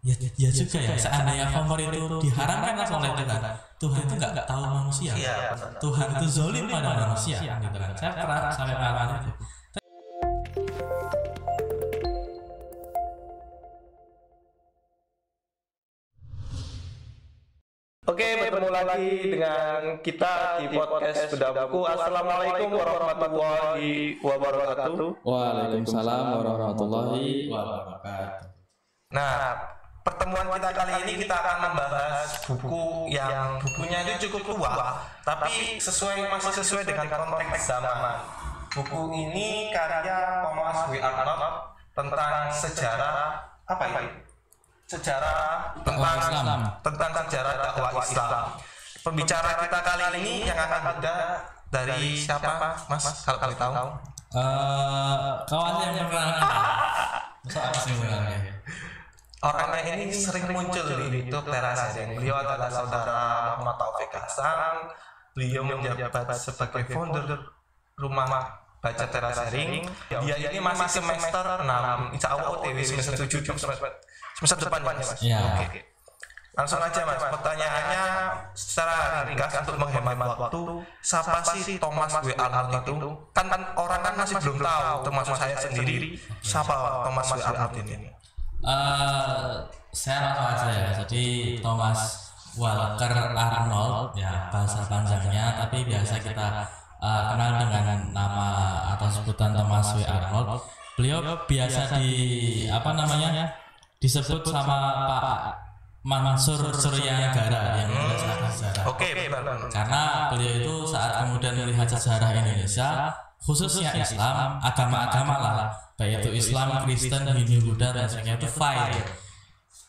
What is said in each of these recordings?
Ya juga ya, seandainya khamr itu diharamkan langsung oleh Tuhan, Tuhan itu nggak tahu manusia. Tuhan itu zalim pada manusia, gitu kan. Saya pernah sampai mengalami itu. Oke, bertemu lagi dengan kita di podcast Bedah Buku. Assalamualaikum warahmatullahi wabarakatuh. Waalaikumsalam warahmatullahi wabarakatuh. Nah, pertemuan kita kali ini kita akan membahas buku yang bukunya itu cukup tua, tapi masih sesuai dengan konteks zaman. Buku ini karya Thomas W. Arnold tentang sejarah apa ini? Tentang sejarah dakwah Islam. Pembicara kita kali ini yang akan ada dari siapa, Mas? Kalau kalian tahu? Kawan yang pernah masa apa sih sebenarnya? Orangnya ini sering muncul di YouTube Terasering. Beliau adalah saudara Muhammad Taufik Hasan. Beliau menjabat sebagai founder rumah baca Terasering. Dia ini masih semester 6. Insya Allah OTW semester 7 semester depan ya, Mas. Ya. Oke. Langsung aja, Mas. Pertanyaannya secara ringkas untuk menghemat waktu. Siapa sih Thomas W. Arnold itu? Kan orang kan masih belum tahu, termasuk saya sendiri. Siapa Thomas W. Arnold ini? Saya langsung aja ya. Jadi Thomas Walker Arnold ya bahasa panjangnya, tapi biasa kita kenal dengan nama atau sebutan Thomas W. Arnold. Beliau biasa disebut sama Pak Mansur Suryanegara yang menjelaskan sejarah. Oke, benar. Karena beliau itu saat kemudian melihat sejarah Indonesia, khususnya Islam, agama-agama lah, baik itu Islam, Kristen, Hindu, Buddha dan sebagainya itu fire.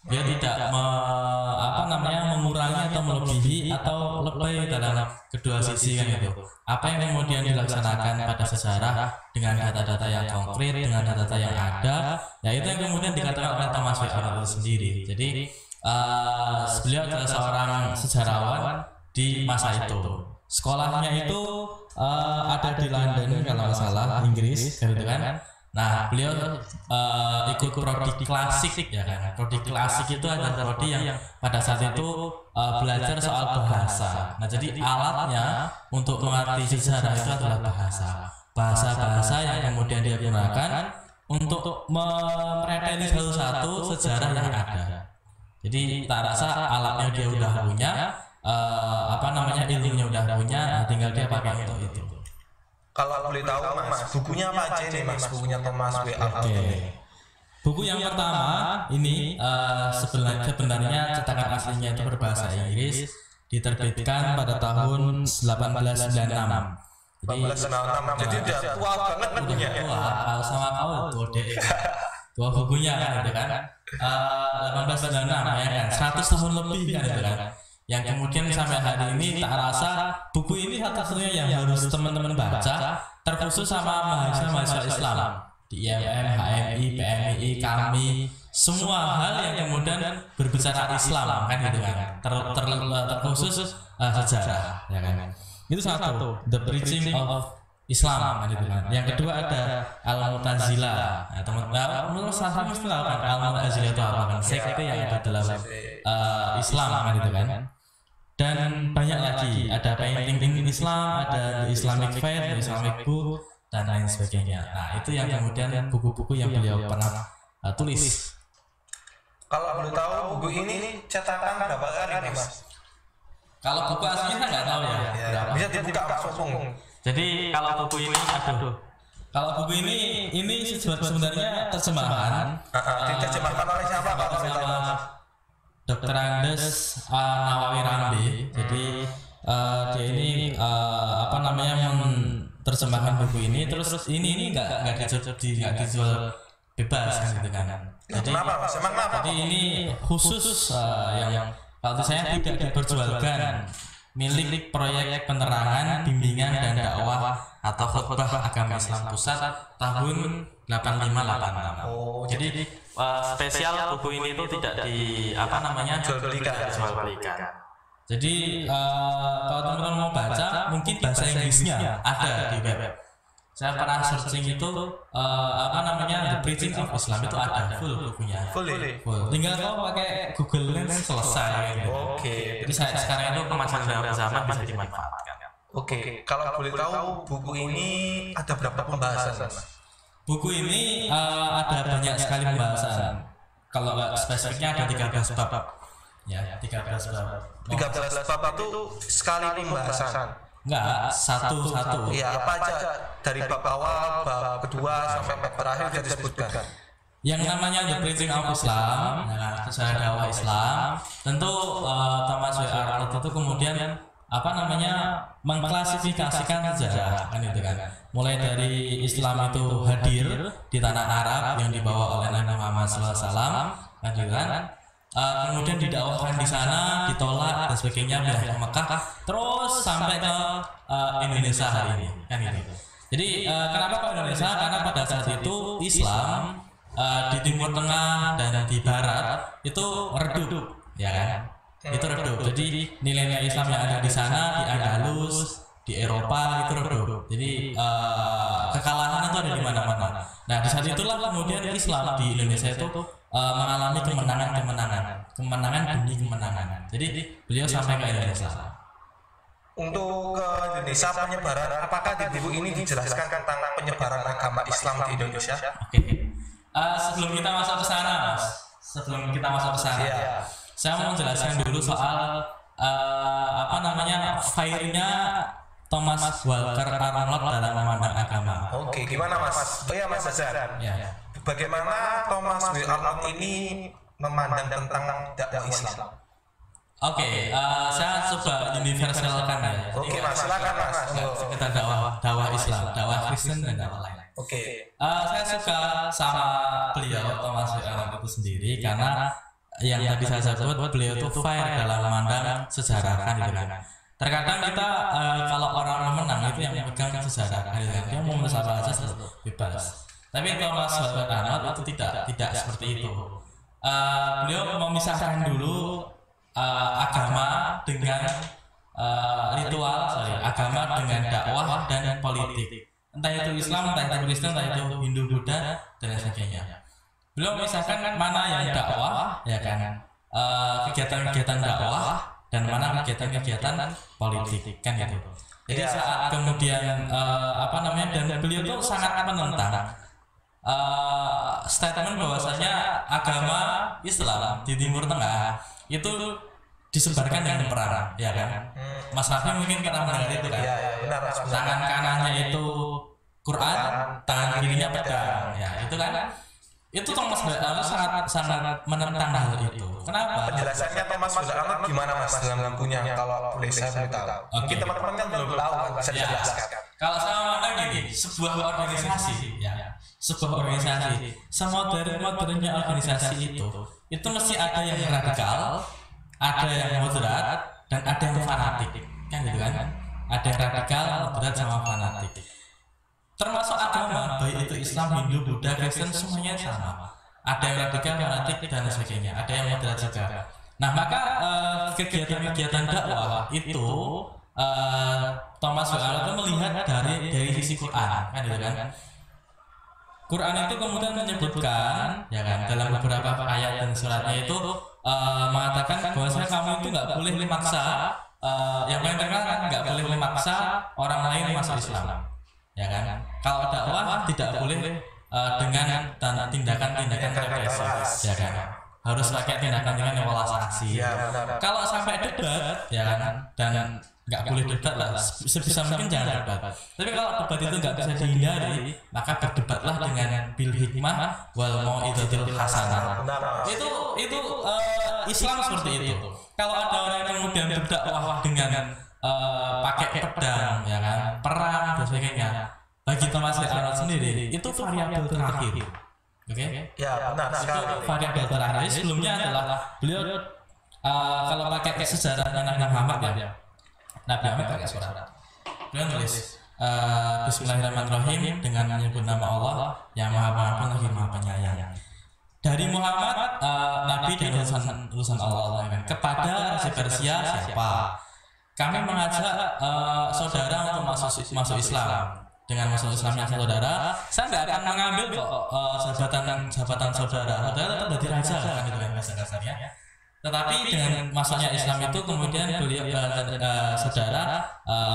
Dia tidak mengurangi atau melebihi atau lebay dalam kedua sisi kan itu. Apa yang kemudian dilaksanakan pada sejarah dengan data-data yang konkret, dengan data-data yang ada, ya itu yang kemudian dikatakan oleh Thomas W. Arnold sendiri. Jadi beliau adalah seorang sejarawan di masa itu. Sekolahnya itu ada di London kalau nggak salah, Inggris, gitu kan. Nah, beliau ikut prodi klasik ya kan. Prodi klasik itu adalah prodi yang pada saat itu belajar soal bahasa. Nah, jadi alatnya untuk mengerti sejarah itu adalah bahasa yang kemudian dia gunakan untuk merepeli satu-satu sejarah yang ada. Jadi tak rasa alatnya dia udah punya, ilmunya udah punya, tinggal dia pakai untuk itu. Kalau boleh tahu, Mas, bukunya apa aja nih, Mas? Bukunya Thomas W. Arnold. Buku yang pertama ini sebenarnya cetakan aslinya itu berbahasa Inggris, diterbitkan pada tahun 1896. Jadi udah tua banget bukunya. Tua, sama kau tua bukunya kan itu kan. 1896 ya kan, 100 tahun lebih kan itu kan. Yang kemudian sampai hari ini tak rasa buku ini satu-satunya yang harus teman-teman baca, terkhusus sama mahasiswa Islam di IMM, HMI, PMI, kami, semua hal yang kemudian berbicara Islam kan gitu kan, terkhusus sejarah ya kan. Itu satu, The Preaching of Islam kan gitu kan. Yang kedua ada Al-Mu'tazilah. Nah, teman-teman saya mesti tahu kan Al-Mu'tazilah itu apa kan? Sekte yang ada dalam Islam kan gitu kan. Dan banyak lagi, ada Painting Islam, ada The Islamic Faith, The Islamic Book, dan lain sebagainya. Nah, itu yang kemudian buku-buku yang beliau pernah tulis. Kalau boleh tahu, buku ini cetakan berapa kali, Mas? Kalau buku aslinya nggak tahu ya. Bisa dibuka langsung. Jadi kalau buku ini, kalau buku ini sebenarnya terjemahan. Diterjemahkan oleh siapa, Pak? Dr. Andes Nawawi Rambe. Jadi dia ini terjemahkan buku ini, terus ini nggak dijual bebas kan gitu kan. Jadi ini khusus yang kalau saya tidak diperjualkan, milik proyek penerangan, bimbingan dan dakwah atau khutbah agama Islam Pusat tahun 8586. Jadi spesial buku ini itu tidak jual belikan. Jadi kalau teman-teman mau baca, mungkin bahasa Inggrisnya ada di web. Saya pernah searching itu apa namanya The Preaching of Islam itu ada full bukunya. Full. Tinggal kau pakai Google Lens selesai. Gitu. Oke. Jadi sekarang itu kemajuan dalam zaman bisa dimanfaatkan. Oke. Kalau boleh tahu buku ini ada berapa pembahasan, Mas? Buku ini ada banyak sekali pembahasan. Kalau nggak spesifiknya ada 13 bab. Ya, 13 bab. 13 bab itu sekali pembahasan. Enggak, satu-satu. Iya, apa aja dari bab awal, bab kedua sampai bab terakhir sudah disebutkan. Yang namanya The Preaching of Islam, sejarah dakwah Islam, tentu Thomas W. Arnold itu kemudian apa namanya mengklasifikasikan sejarah kan itu kan. Mulai dari Islam itu hadir di tanah Arab yang dibawa oleh Nabi Muhammad SAW, kan itu kan. Kemudian didakwahkan di sana, ditolak dan sebagainya, pindah ke Mekah, terus sampai ke Indonesia hari ini, kan gitu. Jadi kenapa kok Indonesia? Karena pada saat itu Islam di Timur Tengah dan di Barat itu redup, ya kan? Itu redup. Jadi nilai-nilai Islam yang ada di sana, di Andalus, di Eropa itu redup. Jadi kekalahan itu ada di mana-mana. Nah di saat itulah kemudian Islam di Indonesia itu mengalami kemenangan demi kemenangan. Jadi beliau sampai ke Indonesia. Untuk ke Indonesia penyebaran, apakah di buku ini dijelaskan tentang penyebaran agama Islam di Indonesia? Oke. Sebelum kita masuk ke sana, Mas. Saya mau menjelaskan dulu soal apa namanya fire-nya Thomas Walker Arnold dalam memandang agama. Oke, gimana Mas? Oh ya Mas Azhar. Ya. Bagaimana Thomas W. Arnold ini memandang tentang dakwah Islam? Oke, saya coba universalkan ya. Oke Mas, silakan Mas. Sekitar dakwah Islam, dakwah Kristen dan dakwah lain. Oke. Saya suka sama beliau Thomas W. Arnold itu sendiri karena yang tadi saya sebut beliau itu fair dalam memandang sejarah kan gitu kan. Terkadang kita kalau orang menang itu yang memegang sejarah kan gitu kan. Dia mau menulis apa aja bebas. Tapi Thomas W. Arnold itu tidak seperti itu. Beliau memisahkan dulu agama dengan agama dengan dakwah dan politik. Entah itu Islam, entah itu Kristen, entah itu Hindu, Buddha dan sebagainya. Beliau memisahkan mana yang dakwah, ya kan, kegiatan-kegiatan dakwah dan mana kegiatan-kegiatan politik kan gitu. Jadi saat kemudian apa namanya dan beliau itu sangat menentang statement bahwasanya agama Islam di Timur Tengah itu disebarkan dengan perang, ya kan? Mas Raffi mungkin pernah mendengar itu kan? Iya, benar. Tangan kanannya itu Quran, tangan kirinya pedang, ya itu kan? Itu Thomas W. Arnold sangat menentang hal itu. Kenapa? Penjelasannya Thomas W. Arnold gimana Mas dalam bukunya? Kalau boleh saya tahu. Mungkin teman-teman kan belum tahu, bisa dijelaskan. Kalau saya memandang gini, sebuah organisasi, semodern-modernnya organisasi itu mesti ada yang radikal, ada yang moderat, dan ada yang fanatik, kan gitu kan? Ada yang radikal, moderat, sama fanatik. Termasuk agama, baik itu Islam, Hindu, Buddha, Kristen, semuanya sama. Ada yang radikal, fanatik, dan sebagainya. Ada yang moderat juga. Nah, maka kegiatan-kegiatan dakwah itu Thomas W. Arnold melihat dari sisi Quran, kan gitu kan? Quran itu kemudian menyebutkan, ya kan, dalam beberapa ayat dan suratnya itu mengatakan bahwasanya kamu itu nggak boleh memaksa, yang paling terkenal kan nggak boleh memaksa orang lain masuk Islam, ya kan? Kalau dakwah tidak boleh dengan tindakan-tindakan represif, ya kan? Harus pakai tindakan-tindakan evaluasi. Kalau sampai debat, ya kan, dan nggak boleh debat lah, sebisa mungkin jangan debat. Tapi kalau debat itu nggak bisa dihindari, maka berdebatlah dengan bil hikmah wal mau'izatil hasanah. Itu Islam seperti itu. Kalau ada orang yang kemudian berdakwah dengan pakai pedang, ya kan, perang dan sebagainya, bagi Thomas W. Arnold sendiri itu variabel terakhir. Oke? Ya benar sekali. Itu variabel terakhir. Sebelumnya adalah beliau kalau pakai sejarahnya Nabi Muhammad ya. Nabi Muhammad pakai surat. Beliau nulis Bismillahirrahmanirrahim dengan menyebut nama Allah yang Maha Pengampun lagi Maha Penyayang. Dari Muhammad Nabi dan utusan Allah kan. Kepada Raja Persia siapa? Kami mengajak saudara untuk masuk Islam. dengan masuk Islamnya saudara, saya nggak akan mengambil kok jabatan saudara tetap jadi raja kan gitu kan kasarnya. Tetapi dengan masuknya Islam itu kemudian beliau saudara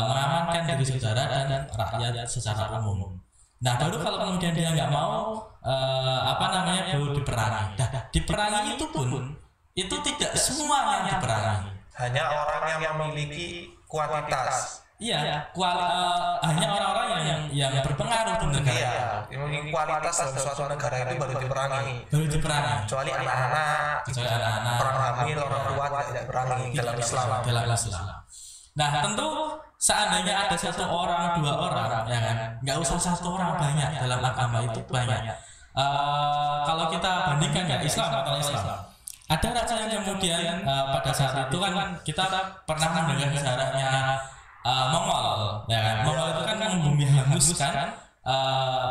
mengamankan diri saudara dan rakyat secara umum. Nah baru kalau kemudian dia nggak mau baru diperangi. Nah diperangi itu pun itu tidak semua yang diperangi. Hanya orang yang memiliki kuantitas. Iya, hanya orang-orang yang berpengaruh di negara. Iya, yang memiliki kualitas dalam suatu negara itu baru diperangi. Kecuali anak-anak, orang hamil, orang tua tidak diperangi dalam Islam. Nah tentu seandainya ada satu orang, dua orang, ya kan, nggak usah satu orang, banyak dalam agama itu banyak. Kalau kita bandingkan ya Islam atau Islam, ada raja yang kemudian pada saat itu kan kita pernah mendengar sejarahnya Mongol, ya kan? Mongol itu kan membumi hanguskan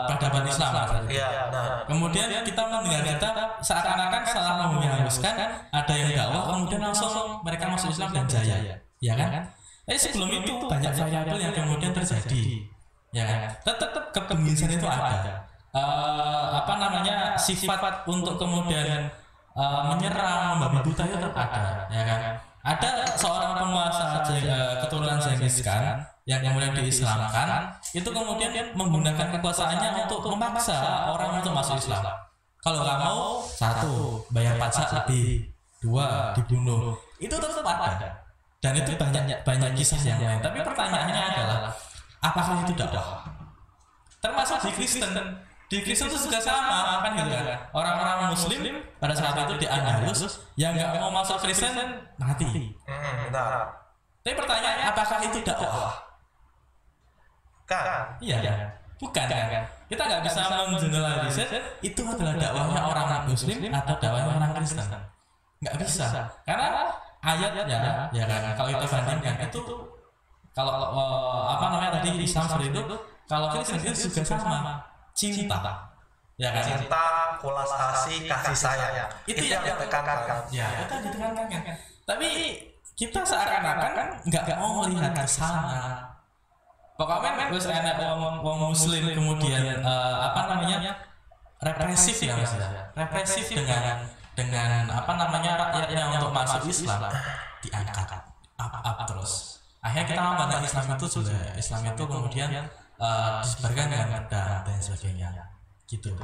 peradaban Islam. Iya. Nah. Kemudian kita mendengar seakan-akan setelah membumi hanguskan ada yang dakwah, kemudian langsung mereka masuk Islam dan jaya, ya kan? Sebelum itu banyak variabel yang kemudian terjadi, ya kan? Tetap kebingungan itu ada. Sifat untuk kemudian menyerang, membabi buta itu tetap ada, ya kan? Ada seorang penguasa keturunan Genghis Khan yang kemudian diislamkan, itu kemudian menggunakan kekuasaannya untuk memaksa orang untuk masuk Islam. Kalau nggak mau, satu, bayar pajak lebih, dua, dibunuh. Itu tetap ada. Dan itu banyak kisah yang lain. Tapi pertanyaannya adalah, apakah itu dakwah? Termasuk di Kristen. Di Kristen itu juga sama kan gitu kan. Orang-orang Muslim pada saat itu di Andalus yang nggak mau masuk Kristen mati. Benar. Tapi pertanyaannya apakah itu dakwah? Kan? Iya. Bukan kan? Kita nggak bisa mengeneralisir itu adalah dakwahnya orang Muslim atau dakwahnya orang Kristen. Nggak bisa. Karena ayatnya ya kan kalau kita bandingkan itu kalau tadi Islam seperti itu, kalau Kristen itu juga sama. Cinta, ya kan? Cinta, ulas kasih sayang. Itu yang ditekankan. Ya, itu yang ditekankan. Tapi kita seakan-akan nggak mau melihat ke sana. Pokoknya wis enak wong Muslim kemudian represif ya Mas. Represif dengan rakyatnya untuk masuk Islam diangkat up terus. Akhirnya kita memandang Islam itu sudah Islam itu kemudian disebarkan dengan pedang dan sebagainya gitu.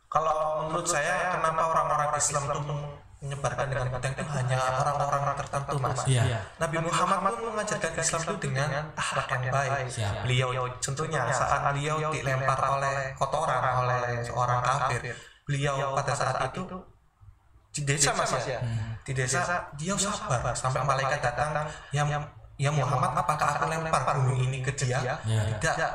Kalau menurut saya kenapa orang-orang Islam itu menyebarkan dengan pedang itu hanya orang-orang tertentu Mas. Iya. Nabi Muhammad pun mengajarkan Islam itu dengan akhlak yang baik. Beliau contohnya saat beliau dilempar oleh kotoran oleh seorang kafir, beliau pada saat itu di desa Mas ya. Di desa dia sabar sampai malaikat datang, ya Muhammad, apakah aku lempar gunung ini ke dia? Tidak,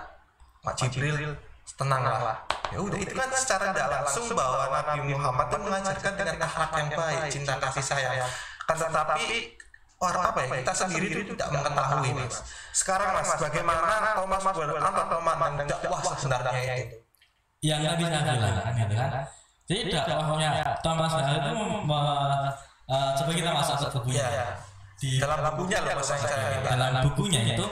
Pak Jibril, tenanglah. Ya udah, itu kan secara tidak langsung bahwa Nabi Muhammad itu mengajarkan dengan akhlak yang baik, cinta kasih sayang. Tetapi kita sendiri itu tidak mengetahui Mas. Sekarang Mas, bagaimana Thomas Beranta memandang dakwah sebenarnya itu? Yang Nabi bilang gitu kan. Jadi dakwahnya Thomas itu coba kita masuk ke bukunya. Di dalam bukunya loh Mas, dalam bukunya itu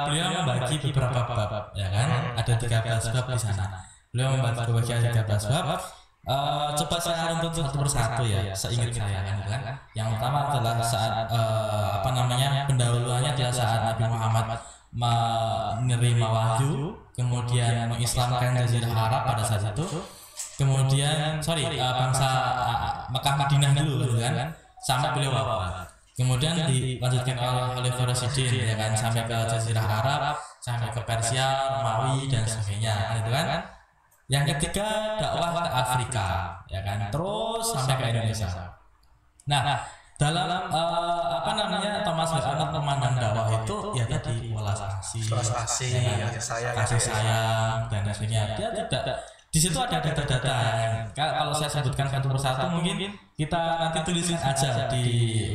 beliau membagi beberapa bab, ya kan? Ada 13 bab di sana. Beliau membagi 13 bab. Coba saya runtut satu persatu ya, seingat saya kan. Yang pertama adalah saat pendahuluannya adalah saat Nabi Muhammad menerima wahyu, kemudian mengislamkan Jazirah Arab pada saat itu. Kemudian bangsa Mekah Madinah dulu gitu kan, sampai beliau wafat. Kemudian dilanjutkan oleh Rasidin, ya kan, sampai ke Jazirah Arab, sampai ke Persia, Romawi dan sebagainya, gitu kan. Yang ketiga dakwah ke Afrika, ya kan, terus sampai ke Indonesia. Nah, dalam Thomas Beranta memandang dakwah itu ya tadi welas kasih sayang dan sebagainya. Dia tidak di situ ada data-data. Kalau saya sebutkan satu persatu mungkin kita nanti tulisin aja di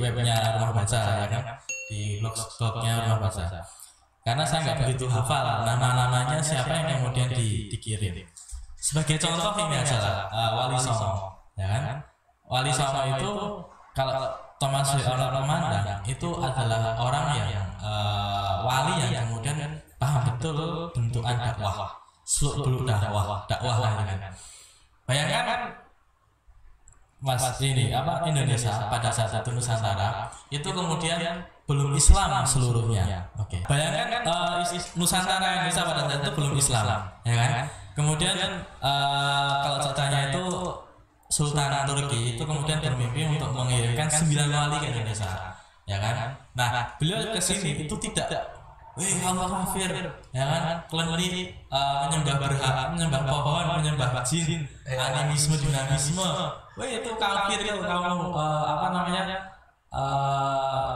webnya Rumah Baca, ya kan, di blognya Rumah Baca. Karena saya nggak begitu hafal nama-namanya siapa yang kemudian dikirim. Sebagai contoh ini aja lah, Wali Songo, ya kan. Wali Songo itu kalau Thomas Beranta memandang itu adalah orang yang wali yang kemudian paham betul bentukan dakwah, seluk-beluk dakwah lah ini kan. Bayangkan Mas ini Indonesia pada saat itu Nusantara itu kemudian belum Islam seluruhnya. Oke. Bayangkan Nusantara Indonesia pada saat itu belum Islam, ya kan? Kemudian kalau ceritanya itu Sultan Turki itu kemudian bermimpi untuk mengirimkan 9 wali ke Indonesia, ya kan? Nah, beliau ke sini itu tidak Allah kafir, ya kan? Kalian ini menyembah berhala, menyembah pohon, menyembah jin, animisme, dinamisme. Itu kafir itu kamu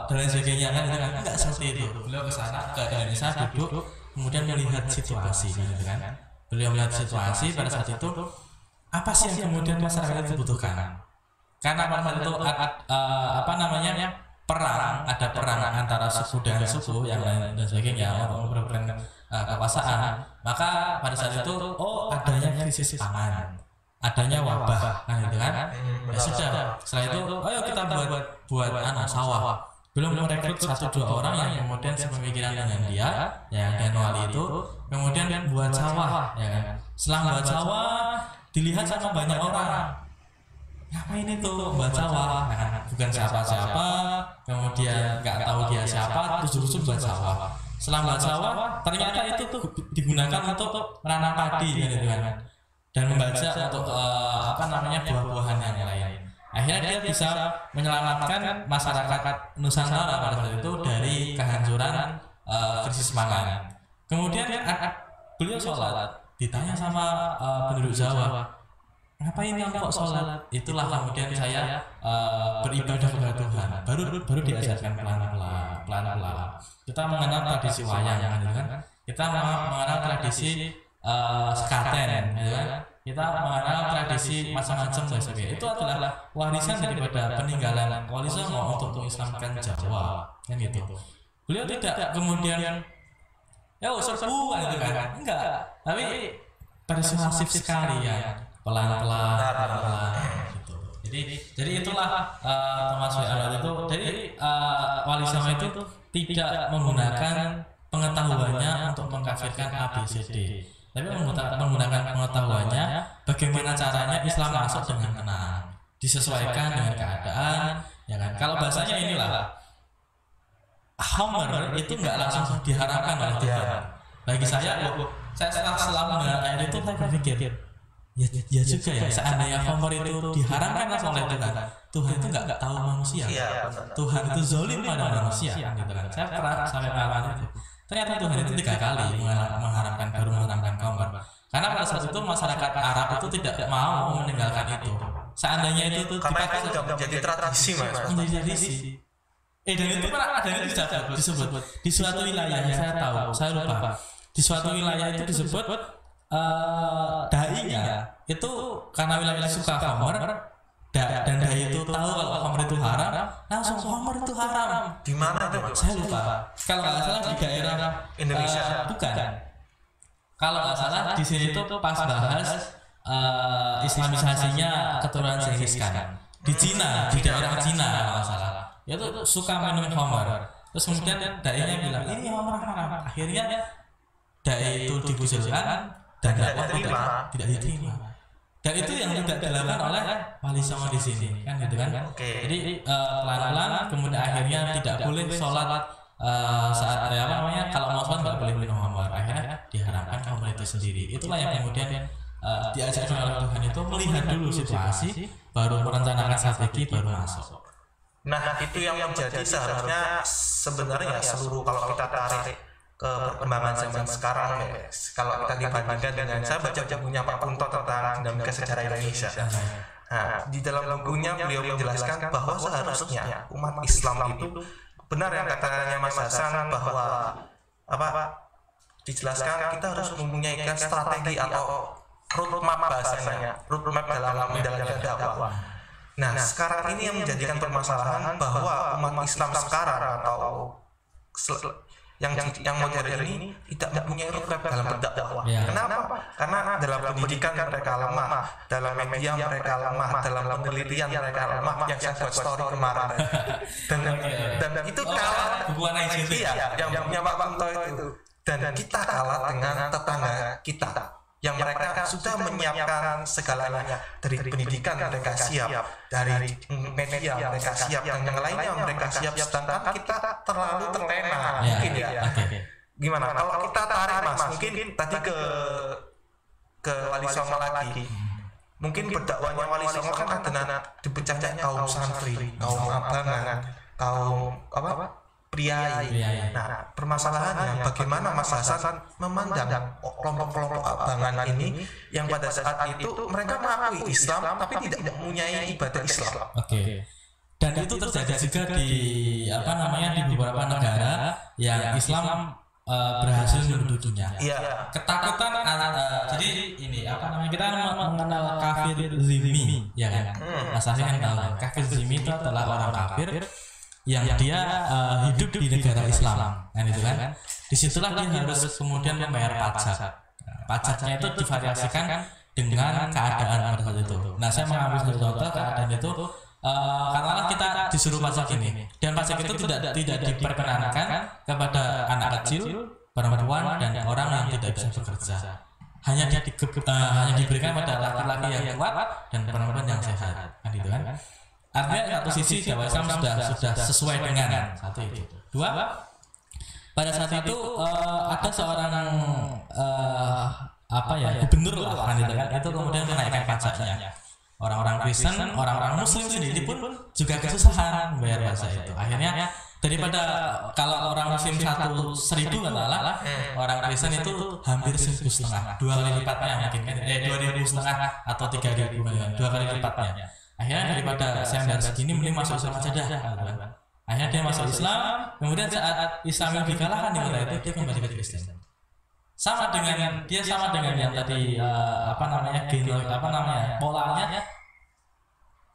dan lain sebagainya kan? Itu kan enggak seperti itu. Beliau ke sana ke Indonesia duduk, kemudian melihat situasi, gitu kan? Beliau melihat situasi pada saat itu apa sih yang kemudian masyarakat itu butuhkan? Karena pada saat itu perang, ada perang antara suku dan suku yang lain dan sebagainya untuk memperebutkan kekuasaan. Maka pada saat itu adanya krisis pangan, adanya wabah kan gitu kan. Ya sudah, setelah itu ayo kita buat sawah. Belum merekrut 1-2 orang yang kemudian sepemikiran dengan dia, ya dan wali itu kemudian buat sawah, ya kan. Setelah buat sawah dilihat sama banyak orang. Ngapain itu buat sawah? Nah, bukan siapa-siapa, kemudian nggak tahu dia siapa, terus buat sawah. Setelah buat sawah, ternyata itu tuh digunakan untuk menanam padi gitu kan, dan membaca untuk buah-buahan yang lain. Akhirnya dia bisa menyelamatkan masyarakat Nusantara pada saat itu dari kehancuran krisis pangan. Kemudian beliau sholat, ditanya sama penduduk Jawa, ngapain yang kok sholat? Itulah kemudian saya beribadah kepada Tuhan. Baru diajarkan pelan-pelan. Kita mengenal tradisi wayang, gitu kan? Kita mengenal tradisi sekaten, gitu kan? Kita mengenal tradisi macam-macam dan sebagainya. Itu adalah warisan daripada peninggalan Wali Songo untuk mengislamkan Jawa, kan gitu. Beliau tidak kemudian serbu gitu kan? Enggak. Tapi persuasif sekali ya. Pelan-pelan gitu. Jadi itulah Thomas Alva itu. Jadi Wali Songo itu tidak menggunakan pengetahuannya untuk mengkafirkan ABCD, tapi menggunakan pengetahuannya bagaimana caranya Islam masuk dengan tenang, disesuaikan dengan keadaan, ya kan. Kalau bahasanya inilah Homer itu nggak langsung diharapkan oleh Tuhan. Bagi saya setelah mendengar ayat itu saya berpikir, ya juga ya, seandainya Homer itu diharamkan langsung oleh Tuhan itu nggak tahu manusia. Tuhan itu zalim pada manusia, gitu kan. Saya pernah sampai pengalaman itu. Ternyata Tuhan itu 3 kali mengharamkan Homer. Karena pada saat itu masyarakat Arab itu tidak mau meninggalkan itu. Seandainya itu dipakai sudah menjadi tradisi, Mas. Menjadi tradisi. Dan itu pernah ada yang disebut di suatu wilayah, saya lupa. Di suatu wilayah itu disebut dai-nya itu karena wilayah suka Homer, dan dai itu tahu kalau Homer itu haram, langsung Homer itu haram. Di mana itu? Saya lupa. Kalau nggak salah di daerah Indonesia. Bukan. Kalau nggak salah di sini itu pas bahas Islamisasinya keturunan Genghis Khan di Cina, di daerah Cina kalau nggak salah. Itu suka minum Homer. Terus kemudian dai-nya bilang ini Homer haram. Akhirnya dai itu dikucilkan dan tidak diterima. Dan itu yang tidak dilakukan oleh Wali Songo di sini, kan gitu kan? Jadi pelan-pelan kemudian akhirnya tidak boleh sholat saat kalau mau sholat nggak boleh minum Homer. Akhirnya diharamkan Homer itu sendiri. Itulah yang kemudian diajarkan oleh Tuhan itu melihat dulu situasi, baru merencanakan strategi, baru masuk. Nah itu yang menjadi seharusnya sebenarnya seluruh kalau kita tarik ke perkembangan zaman sekarang, kalau kita dibandingkan dengan saya baca bukunya Pak Punto tentang dinamika sejarah Indonesia. Nah, di dalam bukunya beliau menjelaskan bahwa seharusnya umat Islam itu benar yang katanya Mas Hasan bahwa dijelaskan kita harus mempunyai strategi atau roadmap bahasanya, roadmap dalam menjalankan dakwah. Nah, sekarang ini yang menjadikan permasalahan bahwa umat Islam sekarang atau yang modern ini tidak mempunyai roadmap dalam berdakwah. Kenapa? Karena dalam pendidikan mereka lemah, dalam media mereka lemah, dalam penelitian mereka lemah. Yang saya buat story kemarin. dan itu kalau yang punya Pak Punto itu dan kita kalah dengan tetangga kita yang mereka sudah menyiapkan segalanya, dari pendidikan mereka siap, dari media mereka siap, dan yang lainnya mereka siap, sedangkan kita terlalu terlena. Mungkin ya. Gimana kalau kita tarik Mas, mungkin tadi ke Wali Songo lagi, mungkin berdakwahnya Wali Songo kan ada dipecahnya kaum santri, kaum abangan, kaum priai. Nah, permasalahannya bagaimana Mas Hasan memandang kelompok-kelompok abangan ini yang pada saat itu mereka mengakui Islam tapi tidak mempunyai ibadah Islam. Dan itu terjadi juga di di beberapa negara yang Islam berhasil mendudukinya. Ketakutan jadi ini kita mengenal kafir zimmi, ya kan? Mas Hasan kan tahu kafir zimmi itu adalah orang kafir yang dia hidup di negara Islam, kan itu kan. Disitulah dia harus kemudian membayar pajak. Pajaknya itu divariasikan dengan keadaan pada saat itu. Nah, saya mengambil satu contoh keadaan itu, katakanlah kita disuruh pajak ini, dan pajak itu tidak diperkenankan kepada anak kecil, perempuan, dan orang yang tidak bisa bekerja. Hanya diberikan pada laki-laki yang kuat dan perempuan yang sehat, kan itu kan. Artinya satu sisi dakwah Islam sudah sesuai dengan satu itu. Dua, pada saat itu ada seorang gubernur lah, kan itu kan, itu kemudian menaikkan pajaknya. Orang-orang Kristen, orang-orang Muslim sendiri pun juga kesusahan bayar pajak itu. Akhirnya daripada kalau orang Muslim 1.000 katakanlah, orang Kristen itu hampir 1.500, 2 kali lipatnya mungkin, 2.500 atau 3.000, 2 kali lipatnya. Akhirnya daripada saya bayar segini, mending masuk Islam saja dah. Akhirnya dia masuk Islam, kemudian saat Islam yang dikalahkan di kota itu, dia kembali ke Kristen. Sama dengan yang tadi polanya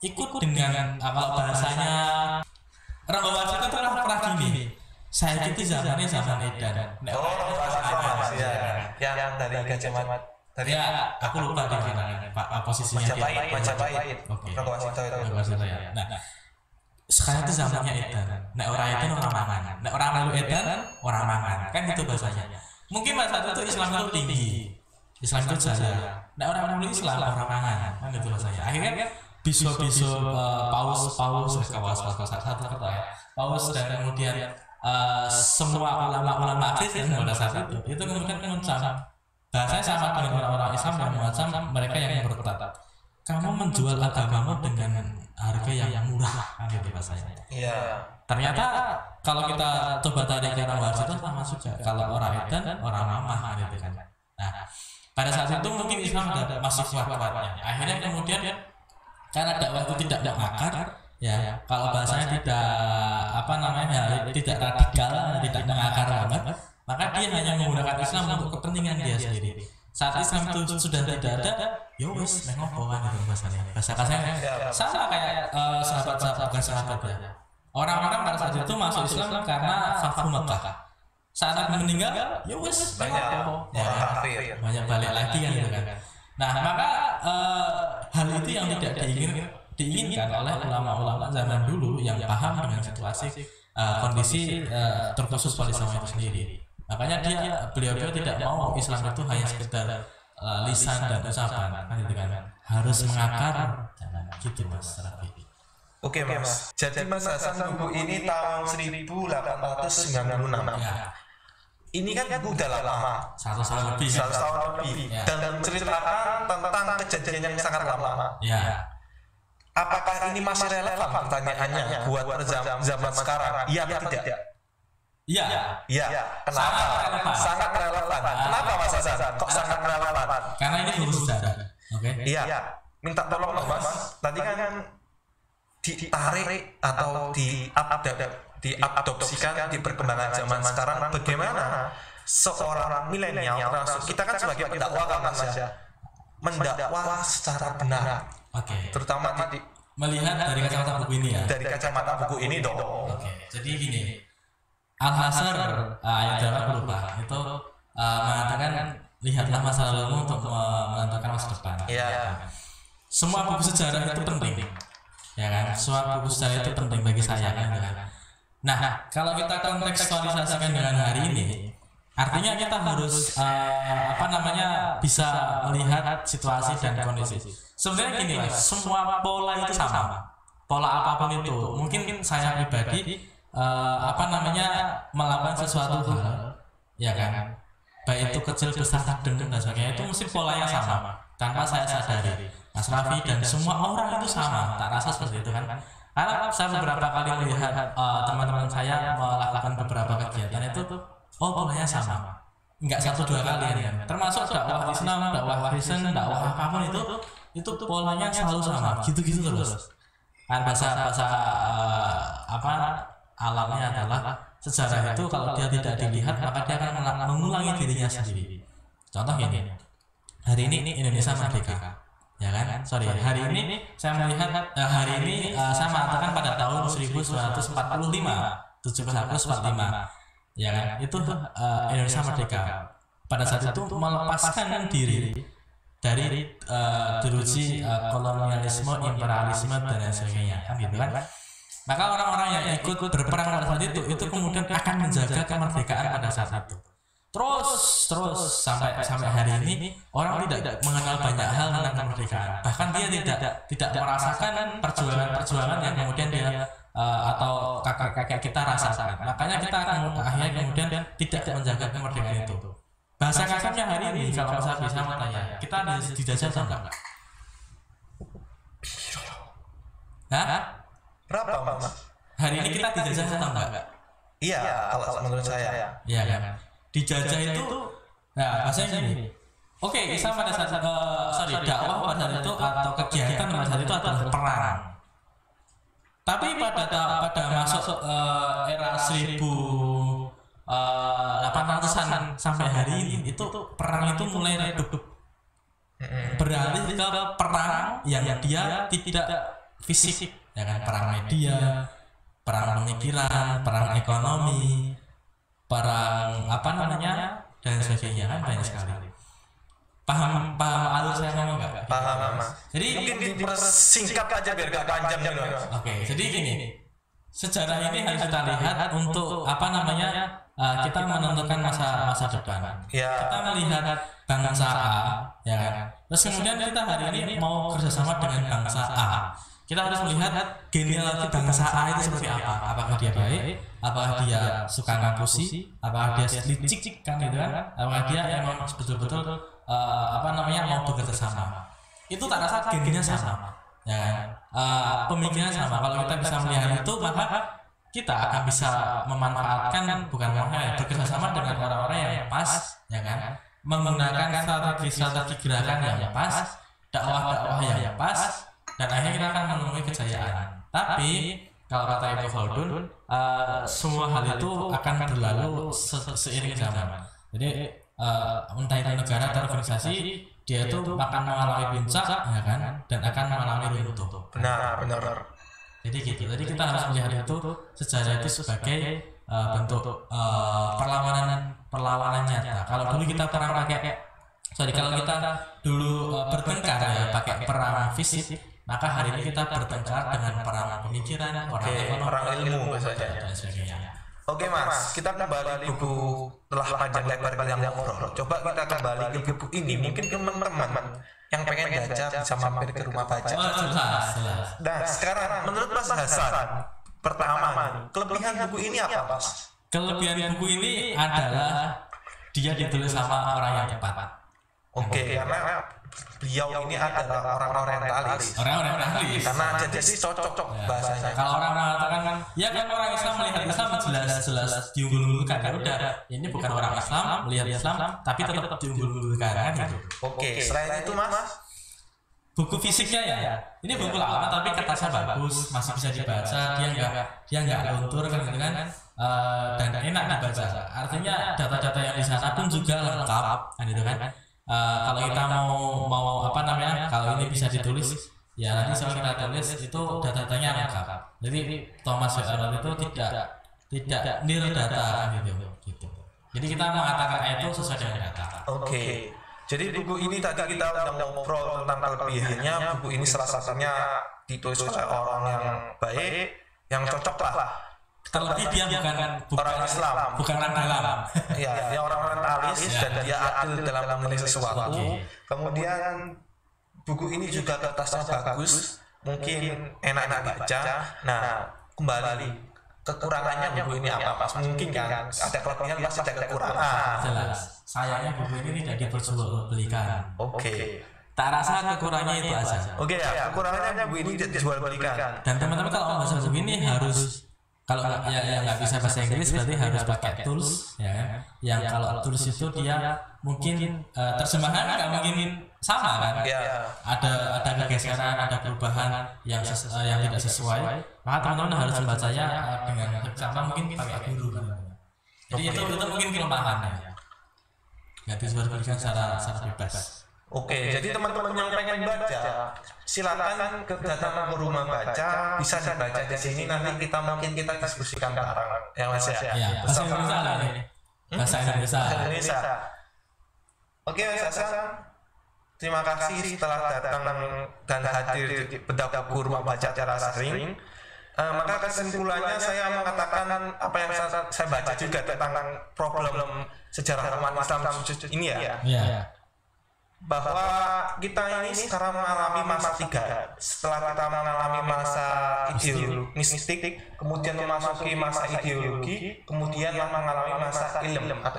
ikut dengan bahasanya Ranggawaci itu pernah gini. Saya itu zamannya zaman edan. Yang dari Gajah Mada. Tadi aku lupa di mana Pak posisinya dia. Majapahit. Ranggawaci ya. Nah, sekarang itu zamannya edan. Nek ora edan ora mangan. Nek ora melu edan ora mangan. Kan gitu bahasanya. Mungkin pada saat itu Islam itu tinggi. Islam itu jaya. Nek ora melu Islam ora mangan. Kan gitu bahasanya. Akhirnya bisu-bisu paus dan kemudian semua ulama-ulama Kristen pada saat itu kemudian mengucap bahasanya sama dengan orang-orang Islam yang mengancam mereka yang murtad. Kamu menjual agamamu dengan harga yang murah, kan gitu bahasanya. Iya. Ternyata kalau kita coba tarik ke Ranggawaci itu sama juga. Kalau orang edan, orang mamah, gitu kan. Nah, pada saat itu mungkin Islam masih kuat-kuatnya. Akhirnya kemudian karena dakwah itu tidak mengakar, ya kalau bahasanya tidak radikal, tidak mengakar banget, maka dia hanya menggunakan Islam untuk kepentingan dia sendiri. Saat Islam itu sudah tidak ada, ya wes mengopo kan itu bahasanya. Bahasa kasarnya sama kayak sahabat ya. Orang-orang pada saat itu masuk Islam karena Fathu Makkah. Saat Nabi meninggal, ya wes banyak balik lagi kan gitu kan. Nah, maka hal itu yang tidak diinginkan oleh ulama-ulama zaman dulu yang paham dengan situasi kondisi terkhusus Islam itu sendiri. Makanya beliau tidak mau Islam itu hanya sekedar lisan dan ucapan, kan gitu kan. Harus mengakar, jangan gitu Mas Rafi. Oke Mas. Jadi Mas Hasan buku ini tahun 1896. Ya. Ini kan buku udah lama, 1 tahun lebih. Ya. Dan menceritakan tentang kejadian yang sangat lama. Ya. Apakah ini masih relevan pertanyaannya buat zaman sekarang? Iya atau tidak? Iya. Kenapa? Sangat relevan. Kenapa Mas Hasan? Kok sangat relevan? Karena ini buku sejarah. Oke. Iya. Minta tolong Mas. Tadi kan ditarik atau diadopsikan di perkembangan zaman sekarang, bagaimana seorang milenial, kita kan sebagai pendakwah kan Mas ya, mendakwah secara benar. Terutama melihat dari kacamata buku ini ya. Dari kacamata buku ini dong. Jadi gini, Al-Hasr ayat aku lupa itu mengatakan lihatlah masa lalu untuk menentukan masa depan. Iya. Semua buku sejarah itu penting. Ya kan, semua buku sejarah itu penting bagi saya kan. Nah, kalau kita kontekstualisasikan dengan hari ini, Artinya kita harus bisa melihat situasi dan kondisi. Sebenarnya gini Mas, semua pola itu sama. Pola apapun itu. Mungkin saya pribadi melakukan sesuatu hal, ya kan. Baik itu kecil besar dan sebagainya, itu mesti polanya sama tanpa saya sadari. Mas Raffi dan semua orang itu sama, tak rasa seperti itu kan. Karena saya beberapa kali melihat teman-teman saya melakukan beberapa kegiatan itu, polanya sama. Enggak 1-2 kali kan. Termasuk dakwah Islam, dakwah Kristen, dakwah apapun itu polanya selalu sama. Gitu-gitu terus. Kan bahasa alamnya adalah sejarah itu kalau dia tidak dilihat maka dia akan mengulangi dirinya sendiri. Contoh gini. Hari ini Indonesia merdeka. Ya kan? Hari ini saya melihat saya mengatakan pada tahun 1945, 17 Agustus 45. Ya kan, itu Indonesia merdeka. Pada saat itu melepaskan diri dari delusi kolonialisme, imperialisme dan lain sebagainya, kan gitu kan. Maka orang-orang yang ikut berperang pada saat itu kemudian akan menjaga kemerdekaan pada saat itu. Terus sampai hari ini orang tidak mengenal banyak hal tentang kemerdekaan. Bahkan dia tidak merasakan perjuangan yang kemudian dia atau kakek kita rasakan. Makanya kita akhirnya kemudian tidak menjaga kemerdekaan itu. Bahasa kasarnya hari ini kalau saya bisa bertanya, kita dijajah atau enggak? Berapa Mas? Hari ini kita dijajah atau enggak? Iya, kalau menurut saya. Iya kan. Dijajah itu, bahasanya gini. Oke, Islam pada saat dakwah pada saat itu atau kegiatan pada saat itu adalah perang. Tapi pada masuk era 1800-an sampai hari ini itu perang itu mulai redup, beralih ke perang yang dia tidak fisik, ya kan, perang media, perang pemikiran, perang ekonomi, perang dan sebagainya, kan banyak sekali. Paham alur saya ngomong nggak? Paham Mas. Jadi mungkin dipersingkat aja biar gak panjang gitu. Oke, jadi gini, sejarah ini harus kita lihat untuk kita menentukan masa depan. Ya. Kita melihat bangsa A, ya kan. Terus kemudian kita hari ini mau kerjasama dengan bangsa A. Kita harus melihat genealogi bangsa A itu seperti apa. Apakah dia baik? Apakah dia suka ngapusi? Apakah dia licik kan gitu kan? Apakah dia emang betul-betul mau bekerja sama? Itu tak rasa gennya sama, ya kan? Pemikiran sama. Kalau kita bisa melihat itu, maka kita akan bisa memanfaatkan bekerja sama dengan orang-orang yang pas, ya kan? Menggunakan strategi gerakan yang pas, dakwah yang pas, dan akhirnya kita akan menemui kejayaan. Tapi kalau kata Ibnu Khaldun, semua hal itu akan berlalu seiring zaman. Jadi entah itu negara atau organisasi, dia itu akan mengalami puncak, ya kan, dan akan mengalami runtuh. Benar. Jadi gitu. Jadi kita harus melihat itu sejarah itu sebagai bentuk perlawanan nyata. Kalau dulu kita perang kalau kita dulu bertengkar ya pakai perang fisik, maka hari ini kita bertengkar dengan perang pemikiran, perang ekonomi, perang ilmu dan sebagainya. Oke Mas, kita kembali buku telah panjang lebar kita ngobrol. Coba kita kembali ke buku ini, mungkin teman-teman yang pengen baca bisa mampir ke rumah baca. Jelas. Nah, sekarang menurut Mas Hasan, pertama, kelebihan buku ini apa Mas? Kelebihan buku ini adalah dia ditulis sama orang yang tepat. Oke, karena beliau ini adalah orang orientalis. Karena jadi cocok bahasanya. Kalau orang mengatakan kan, ya kan orang Islam melihat Islam jelas diunggul-unggulkan. Ya udah, ini bukan orang Islam melihat Islam, tapi tetap diunggul-unggulkan kan gitu. Oke, selain itu Mas, buku fisiknya ya, ini buku lama tapi kertasnya bagus, masih bisa dibaca. Dia nggak luntur kan gitu kan, dan enak dibaca. Artinya data-data yang di sana pun juga lengkap kan gitu kan. Kalau kita mau kalau ini bisa ditulis, ya nanti soal kita tulis itu data-datanya lengkap. Jadi Thomas Arnold itu tidak nil data gitu. Jadi kita mengatakan itu sesuai dengan data. Oke. Jadi buku ini tadi kita udah ngobrol tentang kelebihannya. Buku ini salah satunya ditulis oleh orang yang baik, yang cocok lah Terlebih dia bukan orang Islam. bukan orang dalam. Ya, dia orang orientalis dan dia adil dalam menilai sesuatu. Kemudian buku ini juga kertasnya bagus, mungkin enak dibaca. Nah, kembali kekurangannya buku ini apa Mas? Mungkin kan ada kelebihan pasti ada kekurangan. Jelas. Sayangnya buku ini tidak diperjualbelikan. Oke. Tak rasa kekurangannya itu aja. Oke ya, kekurangannya buku ini dijual belikan. Dan teman-teman kalau mau baca buku ini harus kalau nggak bisa bahasa Inggris berarti harus pakai tools ya kan. Yang kalau tools itu dia mungkin terjemahan nggak mungkin sama kan. Ya. Ada kegeseran, ada perubahan yang tidak sesuai. Maka teman-teman harus membacanya dengan sama mungkin pakai guru kan. Jadi itu mungkin kelemahannya. Nggak dijualbelikan secara bebas. Oke, jadi teman-teman yang pengen baca, silakan datang ke rumah baca, bisa dibaca di sini. Nanti kita diskusikan bareng, ya Mas ya. Ya, bahasa Indonesia lah ini. Bahasa Indonesia. Oke Mas Hasan, terima kasih setelah datang dan hadir di bedah buku rumah baca secara sering. Maka kesimpulannya saya mengatakan apa yang saya baca juga tentang problem sejarah umat Islam ini ya. Bahwa kita ini sekarang mengalami masa 3. Setelah kita mengalami masa mistik, kemudian memasuki masa ideologi, kemudian mengalami masa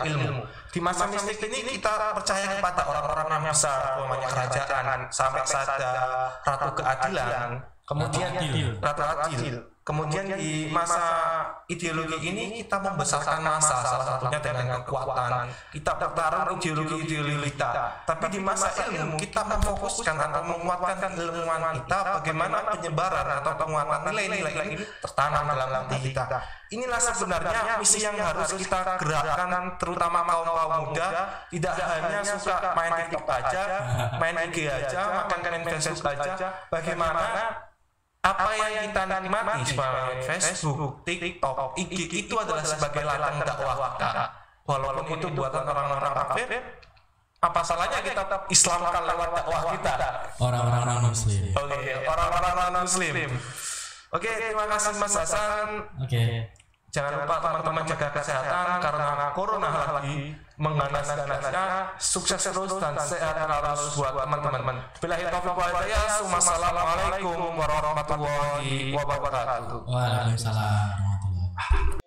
ilmu. Di masa mistik ini kita percaya kepada orang-orang yang besar, umpamanya kerajaan, sampai ada ratu keadilan, kemudian ratu adil. Kemudian di masa ideologi ini kita membesarkan massa, salah satunya dengan kekuatan. Kita bertarung ideologi kita. Tapi di masa ilmu kita memfokuskan atau menguatkan keilmuan kita, bagaimana penyebaran atau penguatan nilai-nilai ini tertanam dalam hati kita. Inilah sebenarnya misi yang harus kita gerakkan, terutama kaum muda. Tidak hanya suka main TikTok aja, main IG aja, makan Facebook aja. Bagaimana apa yang kita nikmati sebagai Facebook, TikTok, IG itu adalah sebagai ladang dakwah kita. Walaupun itu buatan orang-orang kafir, apa salahnya kita tetap Islamkan lewat dakwah kita? Orang-orang non-muslim. Oke, orang-orang non-muslim. Oke, terima kasih Mas Hasan. Oke. Jangan lupa teman-teman jaga kesehatan karena corona lagi mengganas-ganasnya. Sukses terus dan sehat terus buat teman-teman. Billahi taufiq wal hidayah. Wassalamualaikum warahmatullahi wabarakatuh. Waalaikumsalam warahmatullahi wabarakatuh.